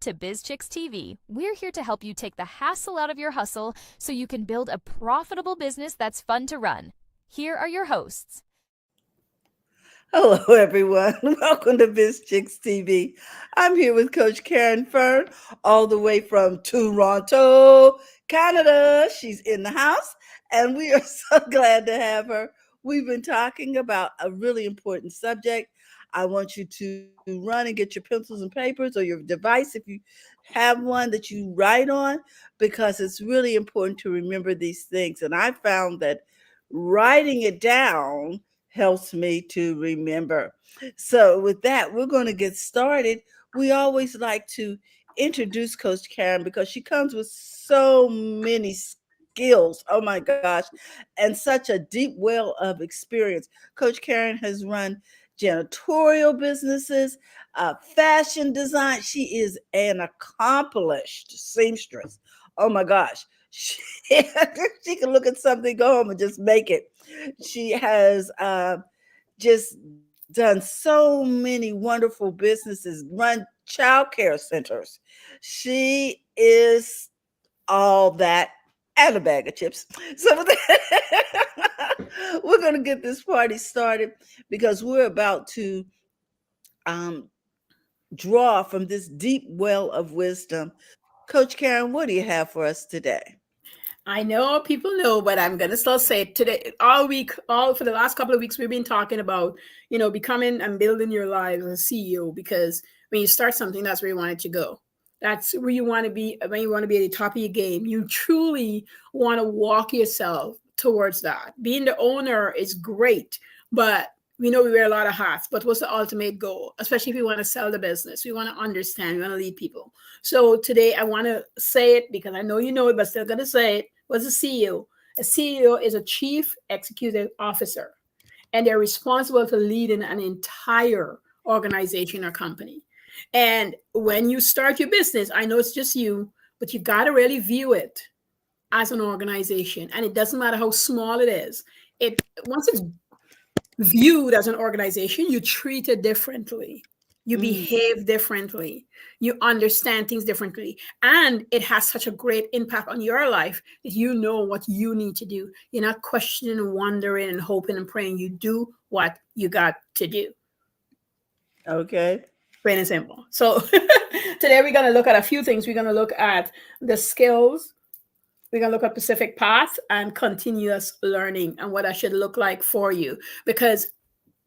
to BizChicks TV. We're here to help you take the hassle out of your hustle so you can build a profitable business that's fun to run. Here are your hosts. Hello, everyone. Welcome to BizChicks TV. I'm here with Coach Caren Fern, all the way from Toronto, Canada. She's in the house, and we are so glad to have her. We've been talking about a really important subject. I want you to run and get your pencils and papers or your device if you have one that you write on, because it's really important to remember these things. And I found that writing it down helps me to remember. So, with that, we're going to get started. We always like to introduce Coach Caren because she comes with so many skills. Oh my gosh, and such a deep well of experience. Coach Caren has run janitorial businesses, fashion design. She is an accomplished seamstress. Oh my gosh. She, she can look at something, go home and just make it. She has just done so many wonderful businesses, run child care centers. She is all that and a bag of chips. So we're going to get this party started because we're about to um, draw from this deep well of wisdom. Coach Caren, what do you have for us today? I know people know, but I'm gonna still say it today. All week, all for the last couple of weeks, we've been talking about, becoming and building your life as a CEO. Because when you start something, that's where you want it to go. That's where you want to be when you want to be at the top of your game. You truly want to walk yourself towards that. Being the owner is great, but we know we wear a lot of hats. But what's the ultimate goal? Especially if you want to sell the business, we want to understand, we want to lead people. So today I want to say it because I know you know it, but still gonna say it. What's a CEO? A CEO is a chief executive officer, and they're responsible for leading an entire organization or company. And when you start your business, I know it's just you, but you got to really view it as an organization. And it doesn't matter how small it is. It once it's viewed as an organization, you treat it differently. You behave differently. You understand things differently. And it has such a great impact on your life that you know what you need to do. You're not questioning and wondering and hoping and praying. You do what you got to do. Okay. Plain and simple. So today we're going to look at a few things. We're going to look at the skills. We're going to look at Pacific Path and continuous learning and what that should look like for you. Because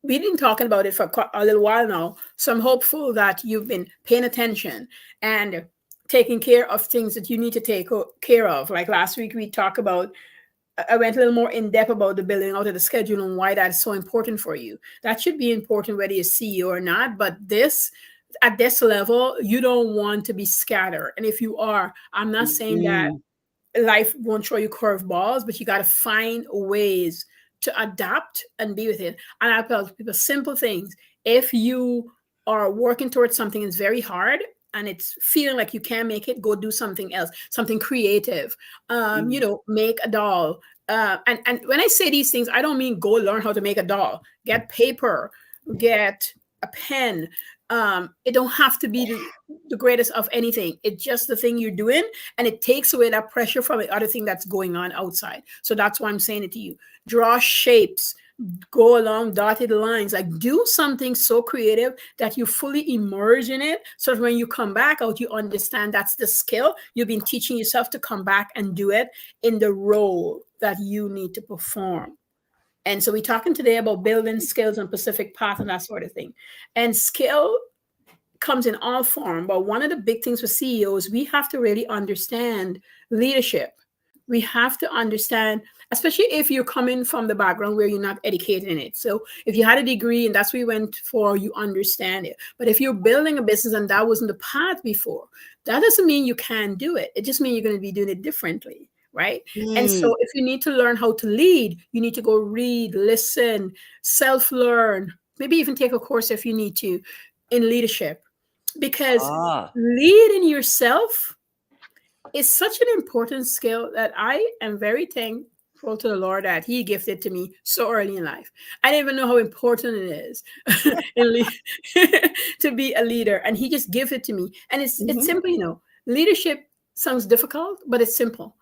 we've been talking about it for a little while now. So I'm hopeful that you've been paying attention and taking care of things that you need to take care of. Like last week, we talked about, I went a little more in depth about the building out of the schedule and why that's so important for you. That should be important whether you're CEO or not. But at this level, you don't want to be scattered. And if you are, I'm not saying that life won't throw you curveballs, but you got to find ways to adapt and be with it. And I tell people simple things. If you are working towards something that's very hard and it's feeling like you can't make it, go do something else, something creative. Make a doll. And when I say these things, I don't mean go learn how to make a doll. Get paper, get a pen. It don't have to be the greatest of anything. It's just the thing you're doing, and it takes away that pressure from the other thing that's going on outside. So that's why I'm saying it to you. Draw shapes, go along dotted lines, like do something so creative that you fully immerse in it. So that when you come back out, you understand that's the skill you've been teaching yourself to come back and do it in the role that you need to perform. And so we're talking today about building skills and Pacific Path and that sort of thing. And skill comes in all form. But one of the big things for CEOs, we have to really understand leadership. We have to understand, especially if you're coming from the background where you're not educated in it. So if you had a degree and that's what you went for, you understand it. But if you're building a business and that wasn't the path before, that doesn't mean you can't do it. It just means you're going to be doing it differently. Right. And so if you need to learn how to lead, you need to go read, listen, self-learn, maybe even take a course if you need to in leadership, because leading yourself is such an important skill that I am very grateful to the Lord that He gifted to me so early in life. I didn't even know how important it is to be a leader, and He just gave it to me. And it's Hmm. simple, you know. Leadership sounds difficult, but it's simple.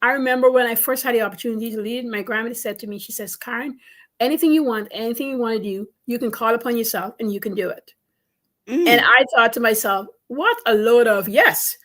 I remember when I first had the opportunity to lead, my grandmother said to me, she says, Karen, anything you want to do, you can call upon yourself and you can do it. And Mm. I thought to myself, what a load of yes.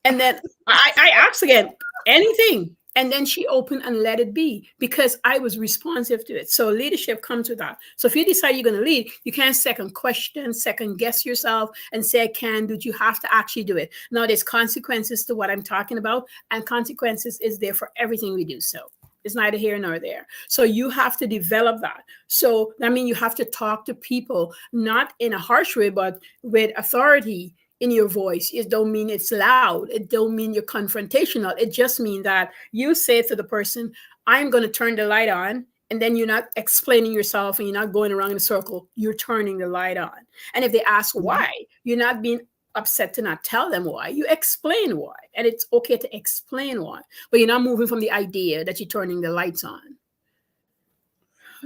And then I asked again, anything. And then she opened and let it be because I was responsive to it. So leadership comes with that. So if you decide you're going to lead, you can't second question, second guess yourself and say, I can do it. You have to actually do it. Now, there's consequences to what I'm talking about, and consequences is there for everything we do. So it's neither here nor there. So you have to develop that. So I mean, you have to talk to people, not in a harsh way, but with authority in your voice. It don't mean it's loud. It don't mean you're confrontational. It just means that you say to the person, I'm going to turn the light on. And then you're not explaining yourself and you're not going around in a circle. You're turning the light on. And if they ask Mhm. why, you're not being upset to not tell them why. You explain why. And it's okay to explain why. But you're not moving from the idea that you're turning the lights on.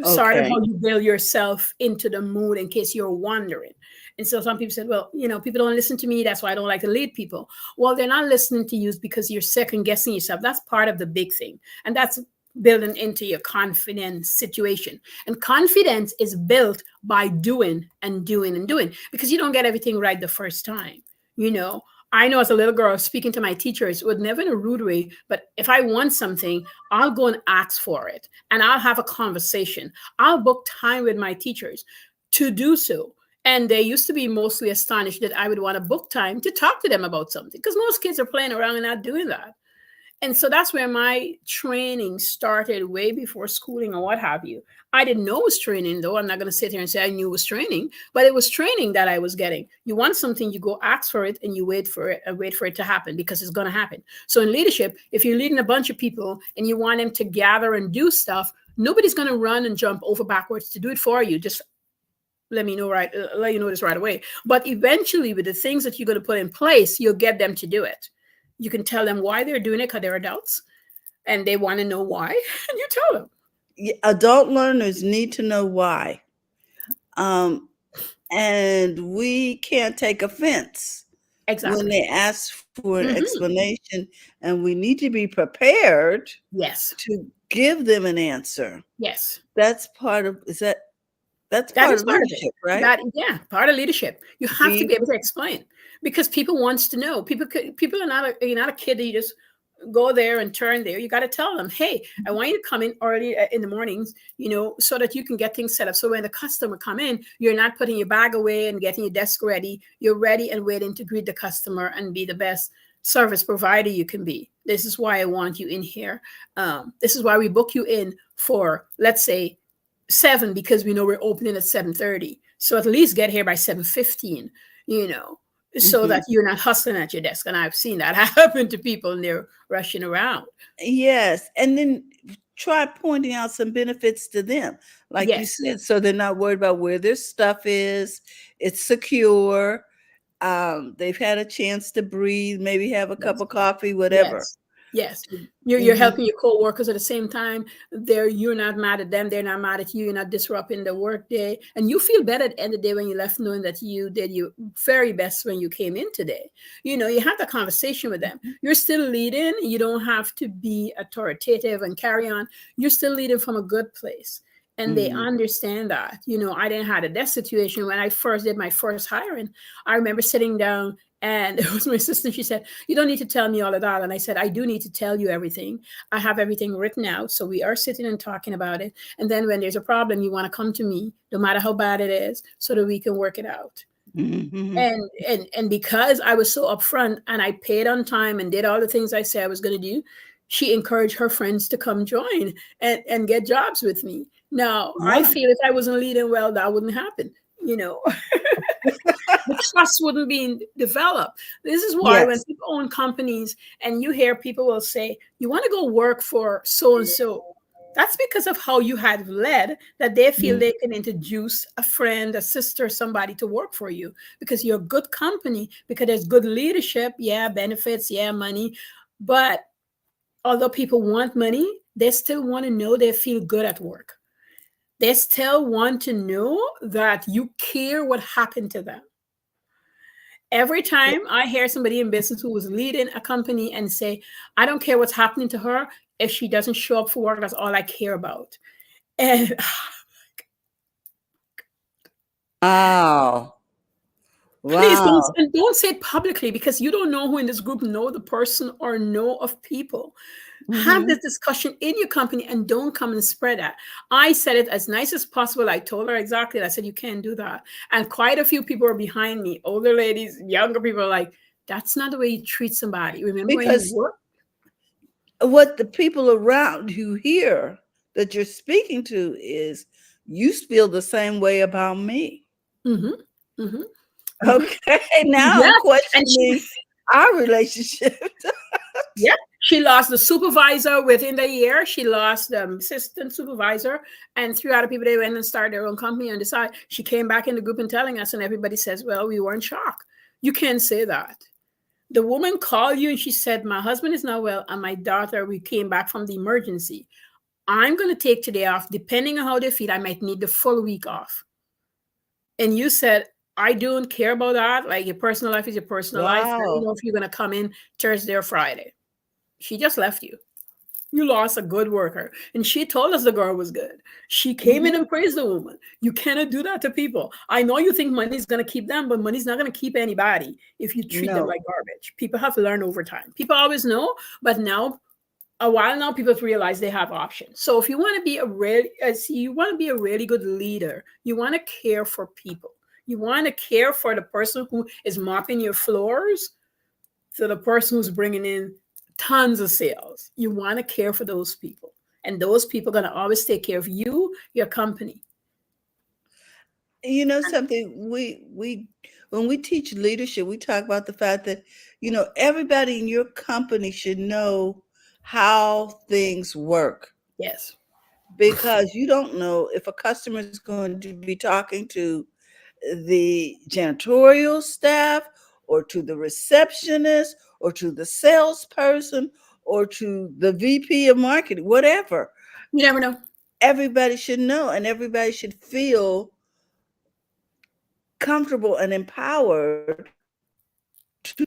Sort of Okay. how you build yourself into the mood in case you're wondering. And so some people said, well, you know, people don't listen to me. That's why I don't like to lead people. Well, they're not listening to you because you're second guessing yourself. That's part of the big thing. And that's building into your confidence situation. And confidence is built by doing and doing and doing because you don't get everything right the first time. You know, I know as a little girl speaking to my teachers, it was never in a rude way, but if I want something, I'll go and ask for it and I'll have a conversation. I'll book time with my teachers to do so. And they used to be mostly astonished that I would want to book time to talk to them about something because most kids are playing around and not doing that. And so that's where my training started way before schooling or what have you. I didn't know it was training, though. I'm not going to sit here and say I knew it was training, but it was training that I was getting. You want something, you go ask for it and you wait for it and wait for it to happen because it's going to happen. So in leadership, if you're leading a bunch of people and you want them to gather and do stuff, nobody's going to run and jump over backwards to do it for you. Just let you know this right away. But eventually, with the things that you're going to put in place, you'll get them to do it. You can tell them why they're doing it because they're adults and they want to know why, and you tell them. Adult learners need to know why. Um, and we can't take offense when Exactly. they ask for an Hmm. explanation, and we need to be prepared Yes. to give them an answer. Yes. That's part of is that that's That part is of part of it. leadership, right? That yeah, part of leadership. You have to Being be able to explain because people wants to know. People are not you're not a kid that you just go there and turn there. You got to tell them, hey, I want you to come in early in the mornings, you know, so that you can get things set up. So when the customer come in, you're not putting your bag away and getting your desk ready. You're ready and waiting to greet the customer and be the best service provider you can be. This is why I want you in here. This is why we book you in for, let's say, 7 because we know we're opening at 7:30. So at least get here by 7:15, you know, so Mhm. that you're not hustling at your desk. And I've seen that happen to people and they're rushing around. Yes, and then try pointing out some benefits to them, like you Yes, said, so they're not worried about where their stuff is. It's secure. They've had a chance to breathe, maybe have a cup yes, of coffee, whatever. yes, yes. You're Mhm. helping your co-workers at the same time. You're not mad at them, they're not mad at you, you're not disrupting the work day. And you feel better at the end of the day when you left knowing that you did your very best when you came in today. You know, you have the conversation with them. Mhm. You're still leading, you don't have to be authoritative and carry on. You're still leading from a good place. And they Mhm. understand that. You know, I didn't have that situation when I first did my first hiring. I remember sitting down and it was my sister. She said, you don't need to tell me all of that. And I said, I do need to tell you everything. I have everything written out. So we are sitting and talking about it. And then when there's a problem, you want to come to me, no matter how bad it is, so that we can work it out. Mhm. And because I was so upfront and I paid on time and did all the things I said I was going to do, she encouraged her friends to come join and get jobs with me. Now, I Wow. feel if I wasn't leading well, that wouldn't happen. You know, the trust wouldn't be developed. This is why when Yes. people own companies and you hear people will say, you want to go work for so and so, that's because of how you had led that they feel Mhm. they can introduce a friend, a sister, somebody to work for you because you're a good company, because there's good leadership, yeah, benefits, yeah, money. But although people want money, They still want to know they feel good at work. They still want to know that you care what happened to them. Every time I hear somebody in business who was leading a company and say, I don't care what's happening to her. If she doesn't show up for work, that's all I care about. And Wow. please don't, Wow. and don't say it publicly, because you don't know who in this group know the person or know of people. Have Hmm. this discussion in your company and don't come and spread that. I said it as nice as possible. I told her exactly. I said, you can't do that. And quite a few people are behind me. Older ladies, younger people are like, that's not the way you treat somebody. Remember when you Because work? what the people around you hear that you're speaking to is, you feel the same way about me. Mm-hmm. Mm-hmm. Mm-hmm. Okay, now I'm Yes. And she, questioning our relationship. yeah, she lost the supervisor within the year. She lost the assistant supervisor, and three other people, they went and started their own company and decided. She came back in the group and telling us, and everybody says, well, we were in shock. You can't say that. The woman called you and she said, my husband is not well, and my daughter, we came back from the emergency. I'm going to take today off. Depending on how they feel, I might need the full week off. And you said, I don't care about that. Like, your personal life is your personal life. Let me Wow. know if you're going to come in Thursday or Friday. She just left you. You lost a good worker. And she told us the girl was good. She came in Hmm. and praised the woman. You cannot do that to people. I know you think money's going to keep them, but money's not going to keep anybody if you treat them No. like garbage. People have to learn over time. People always know, but now, a while now, people realize they have options. So if you want to be a really, you want to be a really good leader, you want to care for people. You want to care for the person who is mopping your floors, to the person who's bringing in tons of sales. You want to care for those people. And those people are going to always take care of you, your company. You know something, we when we teach leadership, we talk about the fact that, everybody in your company should know how things work, Yes. because you don't know if a customer is going to be talking to the janitorial staff, or to the receptionist, or to the salesperson, or to the VP of marketing, whatever. You never know. Everybody should know, and everybody should feel comfortable and empowered to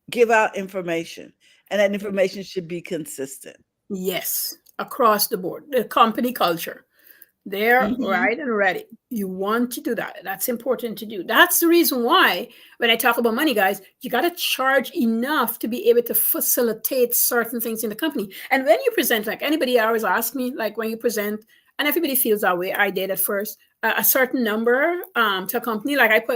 give out information, and that information should be consistent. Yes. Across the board. The company culture. They're Hmm. right and ready. You want to do that. That's important to do. That's the reason why when I talk about money, guys, you got to charge enough to be able to facilitate certain things in the company. And when you present, like anybody always asks me, like when you present, and everybody feels that way. I did at first a certain number to a company. Like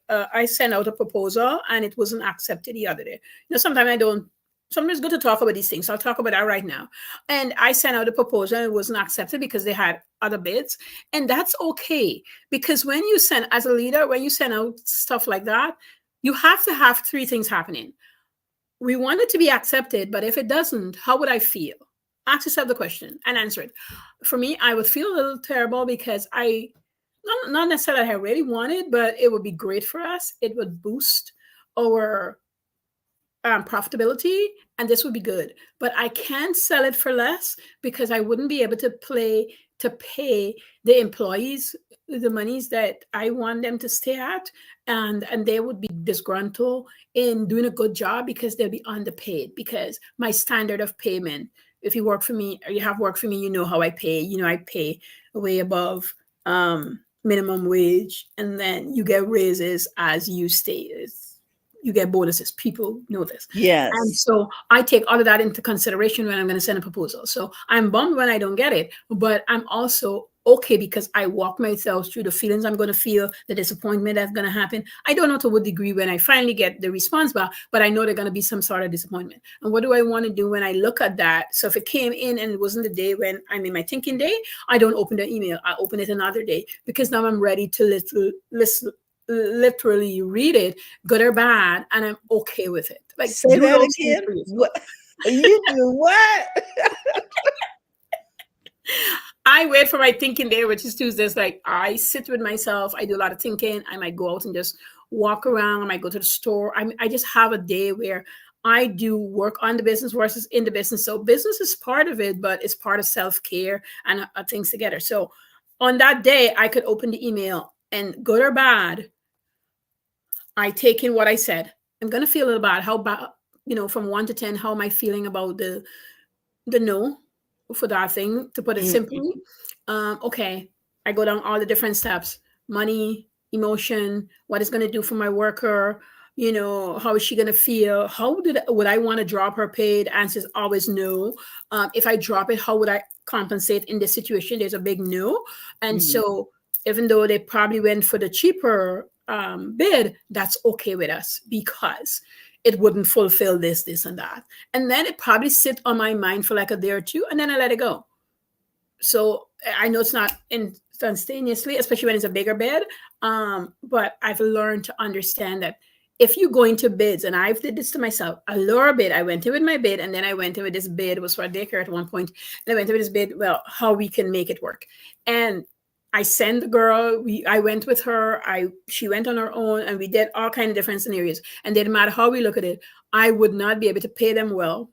I sent out a proposal and it wasn't accepted the other day. Sometimes I don't. Sometimes it's good to talk about these things. So I'll talk about that right now. And I sent out a proposal and it wasn't accepted because they had other bids. And that's okay. Because when you send, as a leader, when you send out stuff like that, you have to have three things happening. We want it to be accepted, but if it doesn't, how would I feel? Ask yourself the question and answer it. For me, I would feel a little terrible because not necessarily I really want it, but it would be great for us. It would boost our profitability, and this would be good. But I can't sell it for less because I wouldn't be able to pay the employees the monies that I want them to stay at, and they would be disgruntled in doing a good job because they'll be underpaid because my standard of payment. If you work for me or you have worked for me, you know how I pay. I pay way above minimum wage, and then you get raises as you stay. You get bonuses. People know this. And Yes. so I take all of that into consideration when I'm going to send a proposal. So I'm bummed when I don't get it, but I'm also okay because I walk myself through the feelings I'm going to feel, the disappointment that's going to happen. I don't know to what degree when I finally get the response back, but I know there's going to be some sort of disappointment. And what do I want to do when I look at that? So if it came in and it wasn't the day when I'm in my thinking day, I don't open the email. I open it another day because now I'm ready to literally read it, good or bad, and I'm okay with it. Like, Say do that those things again. for yourself. What you do? What? I wait for my thinking day, which is Tuesdays. Like, I sit with myself. I do a lot of thinking. I might go out and just walk around. I might go to the store. I just have a day where I do work on the business versus in the business. So business is part of it, but it's part of self-care and things together. So on that day, I could open the email and good or bad, I take in what I said. I'm gonna feel a little bad. How bad, from 1 to 10, how am I feeling about the no for that thing, to put it Mhm. simply. Okay, I go down all the different steps: money, emotion, what it's going to do for my worker, how is she going to feel, would I want to drop her pay? The answer is always no. If I drop it, how would I compensate in this situation? There's a big no. And Mhm. so even though they probably went for the cheaper bid, that's okay with us because it wouldn't fulfill this and that. And then it probably sit on my mind for like a day or two, and then I let it go. So I know it's not instantaneously, especially when it's a bigger bid. But I've learned to understand that if you go into bids, and I've did this to myself, a lower bid, I went in with my bid, and then I went in with this bid, it was for a daycare at one point, and I went in with this bid, well, how we can make it work. And I sent the girl, I went with her, she went on her own, and we did all kind of different scenarios. And didn't matter how we look at it, I would not be able to pay them well,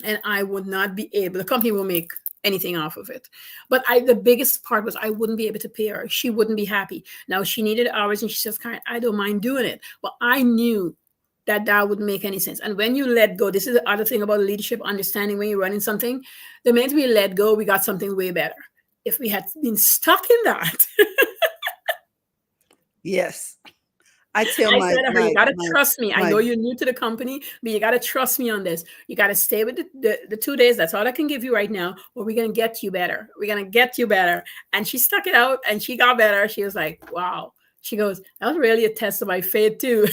and I would not be able, the company will make anything off of it. But the biggest part was I wouldn't be able to pay her. She wouldn't be happy. Now she needed hours and she says, Karen, I don't mind doing it. But I knew that wouldn't make any sense. And when you let go, this is the other thing about leadership, understanding when you're running something, the minute we let go, we got something way better. If we had been stuck in that, Yes. I tell I said to her, you got to my trust me. I my know you're new to the company, but you got to trust me on this. You got to stay with the 2 days. That's all I can give you right now. But we're going to get you better. We're going to get you better. And she stuck it out and she got better. She was like, wow. She goes, that was really a test of my faith, too.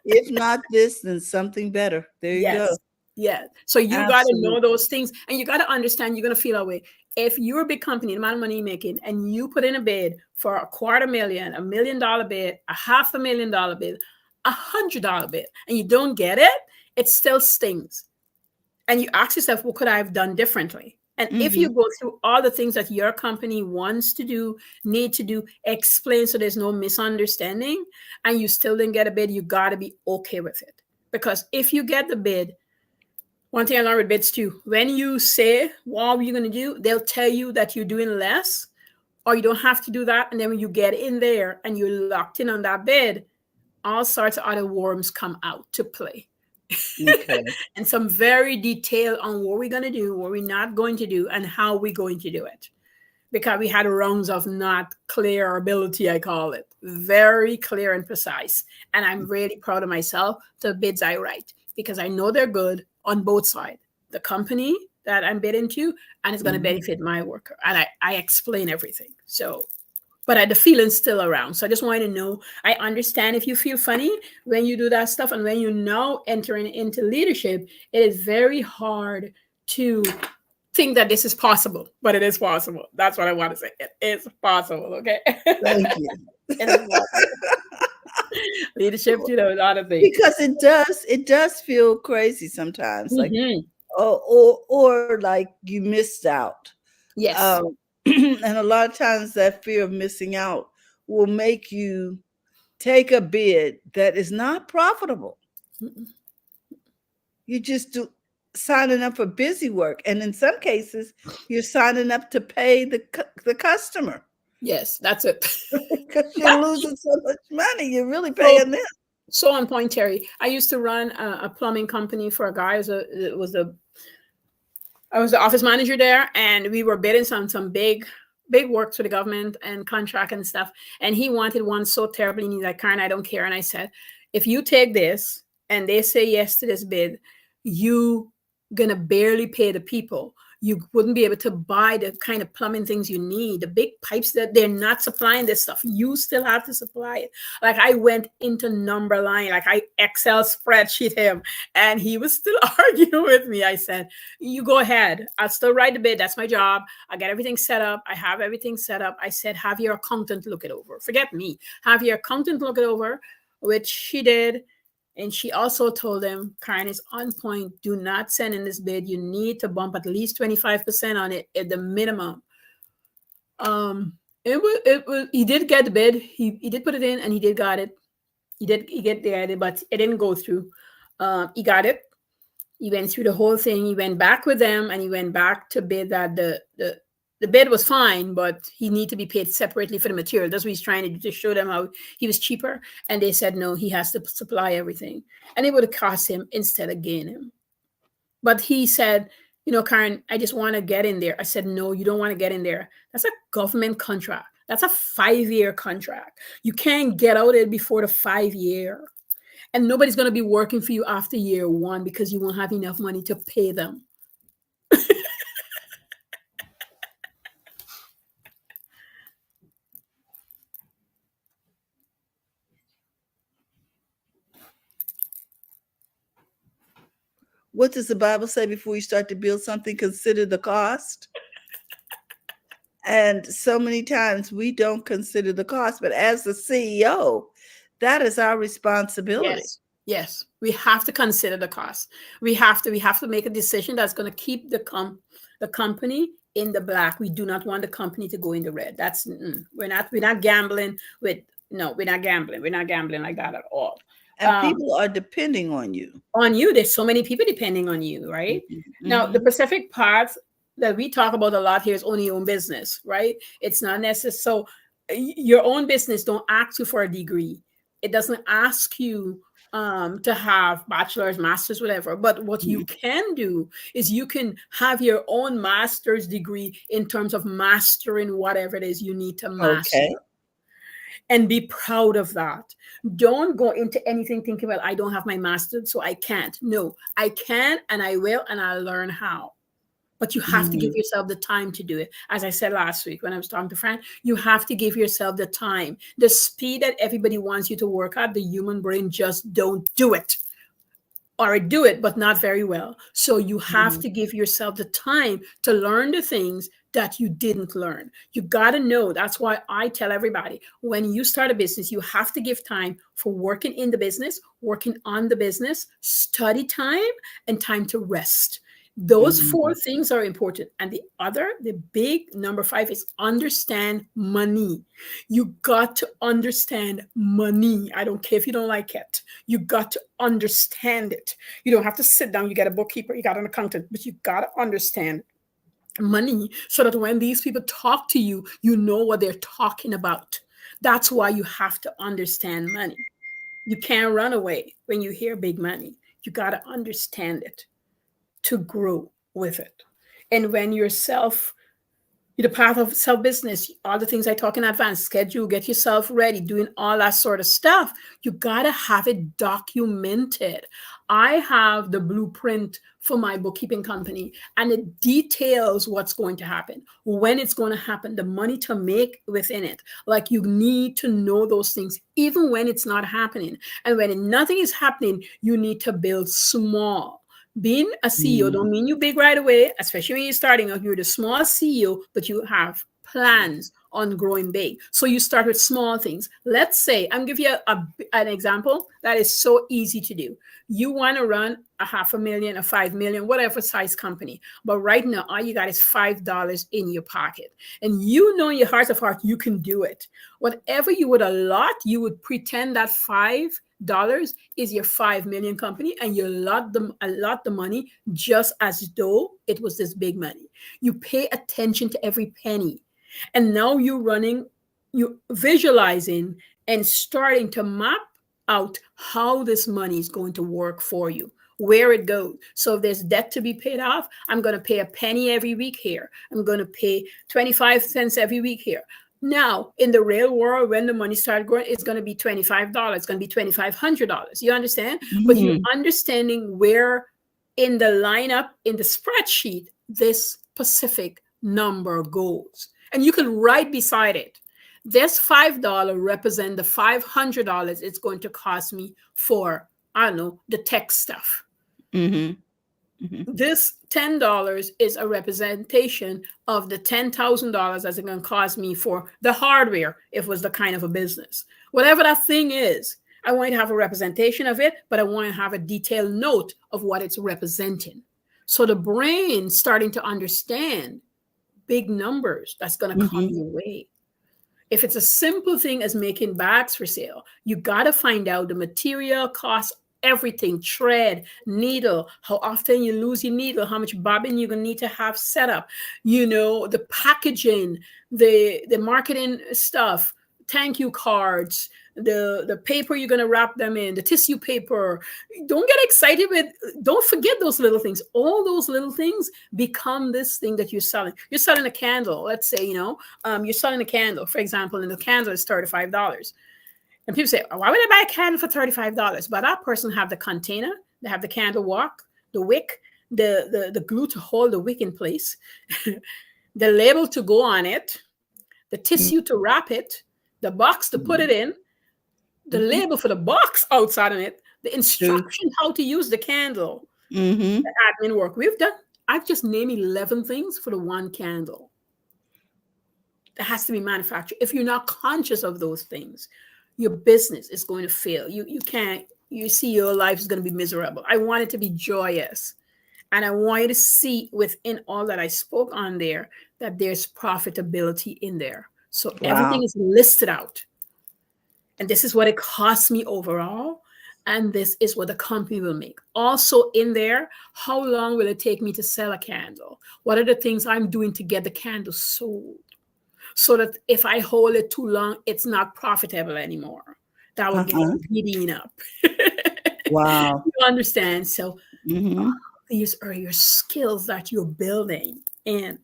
if not this, then something better. There you go. Yes. Yeah. So you got to know Absolutely. those things and you got to understand you're going to feel that way. If you're a big company, the amount of money you're making, and you put in a bid for $250,000, $1 million bid, $500,000 bid, $100 bid, and you don't get it, it still stings. And you ask yourself, what could I have done differently? And if you Mhm. go through all the things that your company wants to do, need to do, explain so there's no misunderstanding, and you still didn't get a bid, you got to be okay with it. Because if you get the bid, one thing I learned with bids too, when you say what you're going to do, they'll tell you that you're doing less or you don't have to do that. And then when you get in there and you're locked in on that bid, all sorts of other worms come out to play. Okay. And some very detailed on what we're going to do, what we're not going to do, and how we're going to do it. Because we had rounds of not clear ability, I call it. Very clear and precise. And I'm really proud of myself, the bids I write, because I know they're good on both sides. The company that I'm bidding to, and it's going to Mhm. benefit my worker. And I explain everything. So, but the feeling's still around. So I just want you to know, I understand if you feel funny when you do that stuff. And when you now entering into leadership, it is very hard to think that this is possible, but it is possible. That's what I want to say. It is possible. Okay. Thank you. It is possible. Leadership, a lot of things. Because it does feel crazy sometimes, like, Hmm. or like you missed out. Yes. Um, and a lot of times that fear of missing out will make you take a bid that is not profitable. Mm-mm. You just do signing up for busy work, and in some cases, you're signing up to pay the customer Yes, that's it. because you're losing so much money. You're really so, paying them. so on point, Terry. I used to run a plumbing company for a guy. I was the office manager there, and we were bidding some big work to the government and contract and stuff. And he wanted one so terribly, and he's like, Karen, I don't care. And I said, if you take this and they say yes to this bid, you gonna barely pay the people. You wouldn't be able to buy the kind of plumbing things you need. The big pipes that they're not supplying this stuff. You still have to supply it. Like I went into number line, like I Excel spreadsheet him, and he was still arguing with me. I said, you go ahead. I'll still write the bid. That's my job. I get everything set up. I have everything set up. I said, have your accountant look it over. Forget me. Have your accountant look it over, which she did. And she also told them, Karen is on point. Do not send in this bid. You need to bump at least 25% on it at the minimum. It was he did get the bid. He did put it in and he did got it. He get the idea, but it didn't go through. He got it. He went through the whole thing. He went back with them, and he went back to bid that the bid was fine, but he need to be paid separately for the material. That's what he's trying to do, to show them how he was cheaper. And they said, no, he has to supply everything. And it would have cost him instead of gain him. But he said, Caren, I just want to get in there. I said, no, you don't want to get in there. That's a government contract. That's a 5-year contract. You can't get out of it before the 5-year. And nobody's going to be working for you after year 1 because you won't have enough money to pay them. What does the Bible say before you start to build something? Consider the cost. And so many times we don't consider the cost, but as the CEO, that is our responsibility. Yes. We have to consider the cost. We have to make a decision that's going to keep the company in the black. We do not want the company to go in the red. That's we're not gambling with we're not gambling. We're not gambling like that at all. And people are depending on you. There's so many people depending on you, right? Mm-hmm. Now, the Pacific path that we talk about a lot here is only your own business, right? It's not necessary. So your own business don't ask you for a degree. It doesn't ask you to have bachelor's, master's, whatever. But what you can do is you can have your own master's degree in terms of mastering whatever it is you need to master. Okay. And be proud of that. Don't go into anything thinking, well, I don't have my master's, so I can't. No, I can, and I will, and I'll learn how. But you have to give yourself the time to do it. As I said last week when I was talking to Fran, you have to give yourself the time. The speed that everybody wants you to work at, the human brain just don't do it. Or do it, but not very well. So you have to give yourself the time to learn the things that you didn't learn. You got to know. That's why I tell everybody, when you start a business, you have to give time for working in the business, working on the business, study time, and time to rest. Those 4 things are important. And the big number 5 is understand money. You got to understand money. I don't care if you don't like it. You got to understand it. You don't have to sit down. You got a bookkeeper, you got an accountant, but you got to understand money so that when these people talk to you, you know what they're talking about. That's why you have to understand money. You can't run away when you hear big money. You got to understand it to grow with it. And when you're the path of self-business, all the things I talk in advance, schedule, get yourself ready, doing all that sort of stuff, you got to have it documented. I have the blueprint for my bookkeeping company, and it details what's going to happen, when it's going to happen, the money to make within it. Like, you need to know those things, even when it's not happening. And when nothing is happening, you need to build small. Being a CEO don't mean you big right away, especially when you're starting out. You're the small CEO, but you have plans on growing big. So you start with small things. Let's say, I'm giving you an example that is so easy to do. You want to run a $500,000, a $5 million, whatever size company. But right now, all you got is $5 in your pocket. And you know in your heart of heart, you can do it. Whatever you would allot, you would pretend that $5 is your 5 million company, and you allot the money just as though it was this big money. You pay attention to every penny. And now you're visualizing and starting to map out how this money is going to work for you, where it goes. So if there's debt to be paid off, I'm going to pay a penny every week here. I'm going to pay 25 cents every week here. Now, in the real world, when the money starts growing, it's going to be $25. It's going to be $2,500. You understand? But you're understanding where in the lineup, in the spreadsheet, this specific number goes. And you can write beside it, this $5 represent the $500 it's going to cost me for, I don't know, the tech stuff. This $10 is a representation of the $10,000 that's going to cost me for the hardware, if it was the kind of a business. Whatever that thing is, I want to have a representation of it, but I want to have a detailed note of what it's representing. So the brain starting to understand big numbers that's going to come your way. If it's a simple thing as making bags for sale, you got to find out the material cost everything, thread, needle, how often you lose your needle, how much bobbin you're gonna need to have set up, the packaging, the marketing stuff, thank you cards, the paper you're gonna wrap them in, the tissue paper. Don't get excited with, don't forget those little things. All those little things become this thing that you're selling. You're selling a candle. Let's say, you're selling a candle, for example, and the candle is $35. And people say, why would I buy a candle for $35? But that person have the container, they have the candle walk, the wick, the glue to hold the wick in place, the label to go on it, the tissue to wrap it, the box to put it in, the label for the box outside on it, the instruction how to use the candle, the admin work we've done. I've just named 11 things for the one candle that has to be manufactured. If you're not conscious of those things, your business is going to fail. You see your life is going to be miserable. I want it to be joyous. And I want you to see within all that I spoke on there that there's profitability in there. So everything is listed out. And this is what it costs me overall. And this is what the company will make. Also in there, how long will it take me to sell a candle? What are the things I'm doing to get the candle sold? So that if I hold it too long, it's not profitable anymore. That would be beating up. Wow. You understand? So these are your skills that you're building in.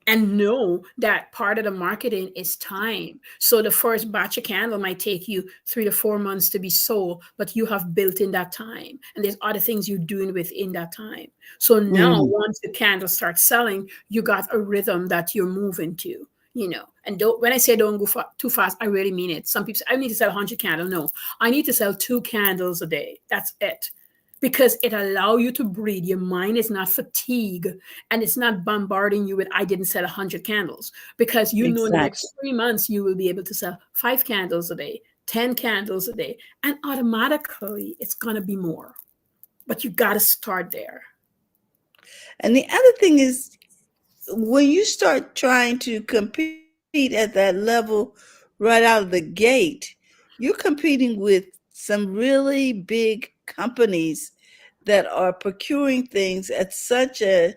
And know that part of the marketing is time. So the first batch of candle might take you 3 to 4 months to be sold, but you have built in that time. And there's other things you're doing within that time. So now once the candle starts selling, you got a rhythm that you're moving to, And when I say don't go too fast, I really mean it. Some people say, I need to sell 100 candles. No, I need to sell 2 candles a day. That's it. Because it allows you to breathe. Your mind is not fatigued and it's not bombarding you with, I didn't sell 100 candles. Because in the next 3 months, you will be able to sell 5 candles a day, 10 candles a day. And automatically, it's going to be more. But you got to start there. And the other thing is, when you start trying to compete at that level right out of the gate, you're competing with some really big companies that are procuring things at such a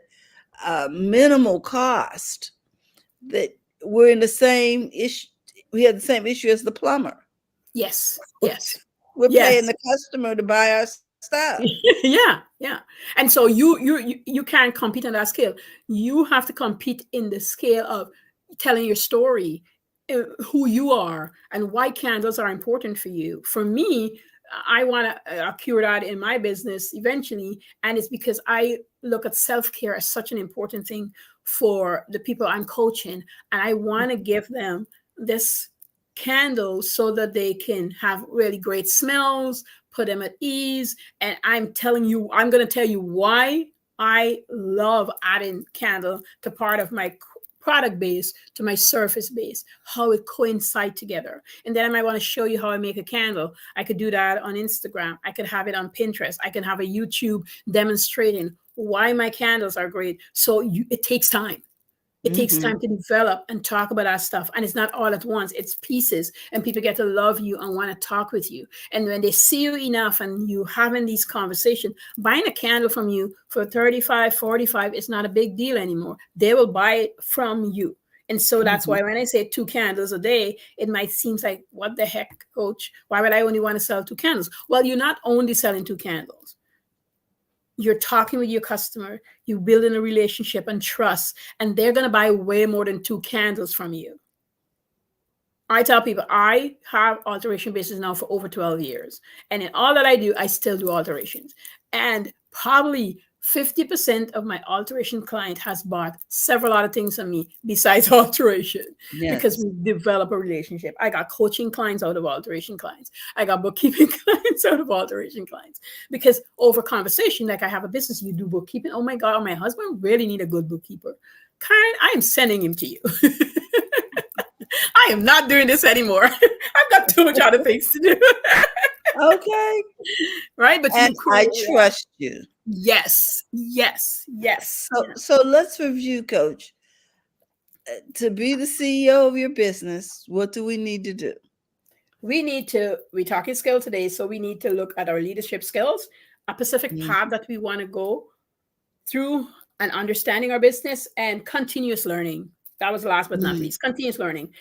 minimal cost that we're in the same issue. We have the same issue as the plumber. Yes. We're paying the customer to buy our stuff. Yeah. And so you can't compete on that scale. You have to compete in the scale of telling your story, who you are, and why candles are important for you. For me, I want to cure that in my business eventually. And it's because I look at self-care as such an important thing for the people I'm coaching. And I want to give them this candle so that they can have really great smells, put them at ease. And I'm going to tell you why I love adding candle to part of my product base to my surface base, how it coincide together. And then I might want to show you how I make a candle. I could do that on Instagram. I could have it on Pinterest. I can have a YouTube demonstrating why my candles are great. So it takes time. It takes time to develop and talk about that stuff. And it's not all at once. It's pieces. And people get to love you and want to talk with you. And when they see you enough and you having these conversations, buying a candle from you for $35, $45 is not a big deal anymore. They will buy it from you. And so that's why when I say 2 candles a day, it might seem like, what the heck, coach? Why would I only want to sell 2 candles? Well, you're not only selling 2 candles. You're talking with your customer, you're building a relationship and trust, and they're going to buy way more than 2 candles from you. I tell people I have alteration business now for over 12 years. And in all that I do, I still do alterations. And probably 50% of my alteration client has bought several other things from me besides alteration, because we develop a relationship. I got coaching clients out of alteration clients. I got bookkeeping clients out of alteration clients, because over conversation, like I have a business, you do bookkeeping. Oh my God, my husband really need a good bookkeeper. Caren, I am sending him to you. I am not doing this anymore. I've got too much other things to do. Okay. Right. But and I trust you. Yes. So let's review, Coach. To be the CEO of your business, what do we need to do? we're talking skill today, so we need to look at our leadership skills, a specific Mm, path that we want to go through, and understanding our business, and continuous learning. That was last but not mm. least, continuous learning.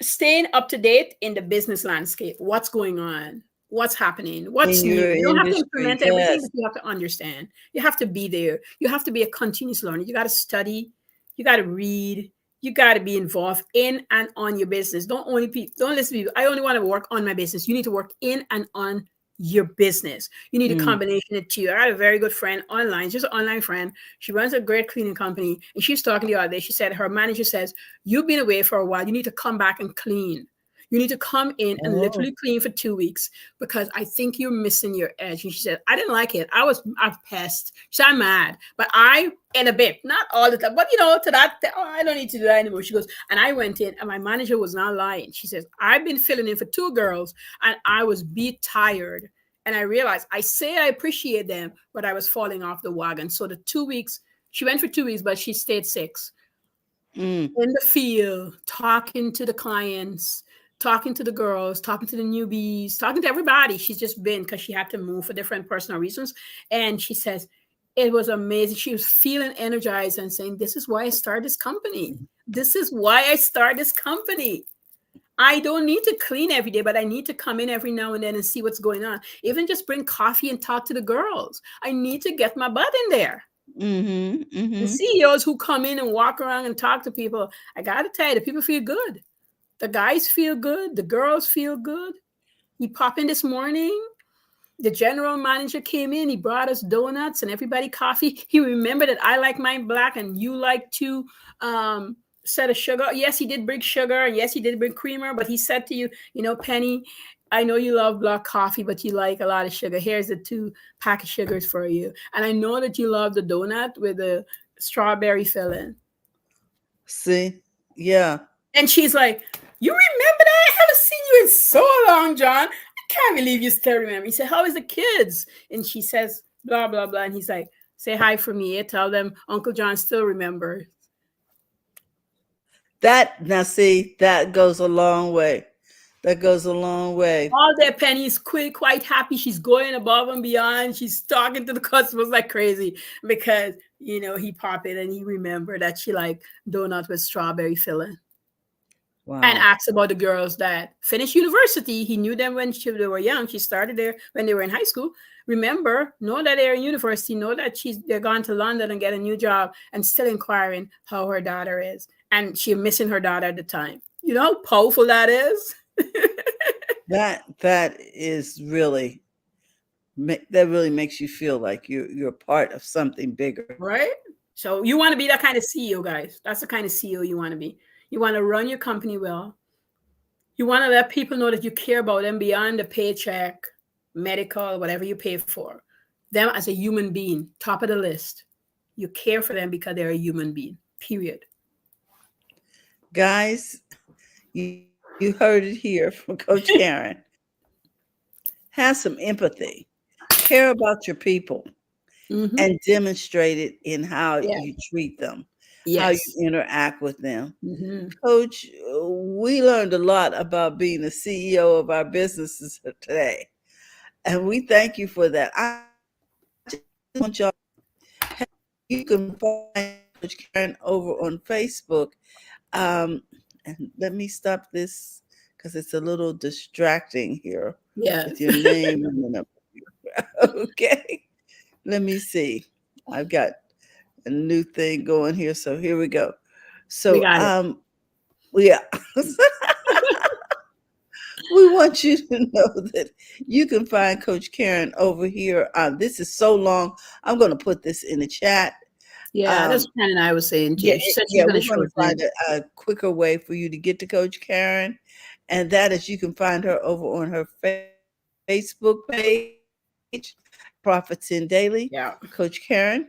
Staying up to date in the business landscape. What's going on? What's happening? In What's new? your You don't have to industry, implement everything, yes. but you have to understand. You have to be there. You have to be a continuous learner. You got to study. You got to read. You got to be involved in and on your business. Don't listen to people. I only want to work on my business. You need to work in and on your business. You need a Mm. combination of two. I had a very good friend online, just an online friend. She runs a great cleaning company, and she was talking the other day. She said her manager says, "You've been away for a while. You need to come back and clean. You need to come in and Oh. literally clean for 2 weeks because I think you're missing your edge." And she said, "I didn't like it. I'm pissed. She said, I'm mad, but I, in a bit, not all the time, but to that, oh, I don't need to do that anymore." She goes, "And I went in and my manager was not lying." She says, "I've been filling in for two girls and I was beat tired. And I realized I say I appreciate them, but I was falling off the wagon." So the 2 weeks, she went for 2 weeks, but she stayed 6 Mm. in the field, talking to the clients, talking to the girls, talking to the newbies, talking to everybody. She's just been, because she had to move for different personal reasons. And she says, it was amazing. She was feeling energized and saying, "This is why I started this company. This is why I started this company. I don't need to clean every day, but I need to come in every now and then and see what's going on. Even just bring coffee and talk to the girls. I need to get my butt in there." Mm-hmm. And Mm-hmm. CEOs who come in and walk around and talk to people, I got to tell you, the people feel good. The guys feel good. The girls feel good. He popped in this morning. The general manager came in. He brought us donuts and everybody coffee. He remembered that I like mine black and you like to set of sugar. Yes, he did bring sugar. And yes, he did bring creamer. But he said to you, "Penny, I know you love black coffee, but you like a lot of sugar. Here's the 2 pack of sugars for you. And I know that you love the donut with the strawberry filling." See? Yeah. And she's like, "You remember that? I haven't seen you in so long, John. I can't believe you still remember." He said, "How is the kids?" And she says, blah, blah, blah. And he's like, "Say hi for me. Tell them Uncle John still remembers." Now see, that goes a long way. That goes a long way. All their Penny's quick, quite happy. She's going above and beyond. She's talking to the customers like crazy because, he popped in and he remembered that she liked donuts with strawberry filling. Wow. And asked about the girls that finished university. He knew them when they were young. She started there when they were in high school. Remember, know that they're in university, know that they're gone to London and get a new job, and still inquiring how her daughter is. And she missing her daughter at the time. You know how powerful that is? That is really, that really makes you feel like you're part of something bigger. Right? So you want to be that kind of CEO, guys. That's the kind of CEO you want to be. You want to run your company well. You want to let people know that you care about them beyond the paycheck, medical, whatever you pay for. Them as a human being, top of the list. You care for them because they're a human being, period. Guys, you heard it here from Coach Caren. Have some empathy. Care about your people. Mm-hmm. And demonstrate it in how Yeah. you treat them, how Yes. you interact with them. Mm-hmm. Coach, we learned a lot about being the CEO of our businesses today. And we thank you for that. I just want y'all, you can find Coach Caren over on Facebook. And let me stop this because it's a little distracting here Yeah. with your name and the number. Okay. Let me see. I've got a new thing going here. So here we go. So We got it. yeah. We want you to know that you can find Coach Caren over here. This is so long. I'm going to put this in the chat. Yeah, that's Ken and I was saying too. Yeah, She said she's we're going to going to find shorten it. a quicker way for you to get to Coach Caren, and that is you can find her over on her Facebook page, Profits in Daily, Yeah. Coach Caren.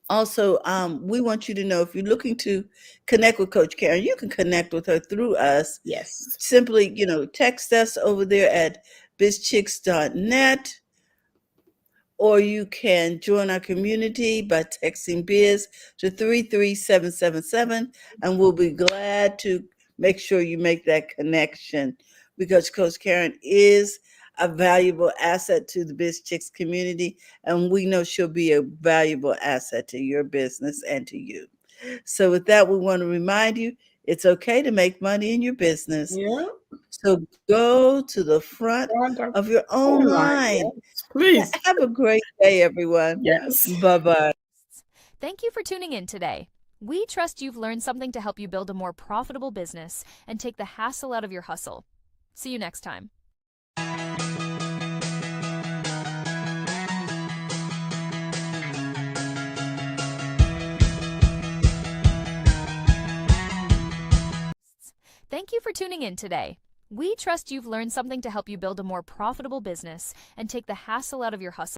Also, we want you to know if you're looking to connect with Coach Caren, you can connect with her through us. Yes. Simply, text us over there at bizchicks.net, or you can join our community by texting biz to 33777, and we'll be glad to make sure you make that connection because Coach Caren is a valuable asset to the BizChicks community, and we know she'll be a valuable asset to your business and to you. So with that, we want to remind you, it's okay to make money in your business. Yeah. So go to the front Front of your own line. Yes, please. Have a great day, everyone. Yes. Bye-bye. Thank you for tuning in today. We trust you've learned something to help you build a more profitable business and take the hassle out of your hustle. See you next time. Thank you for tuning in today. We trust you've learned something to help you build a more profitable business and take the hassle out of your hustle.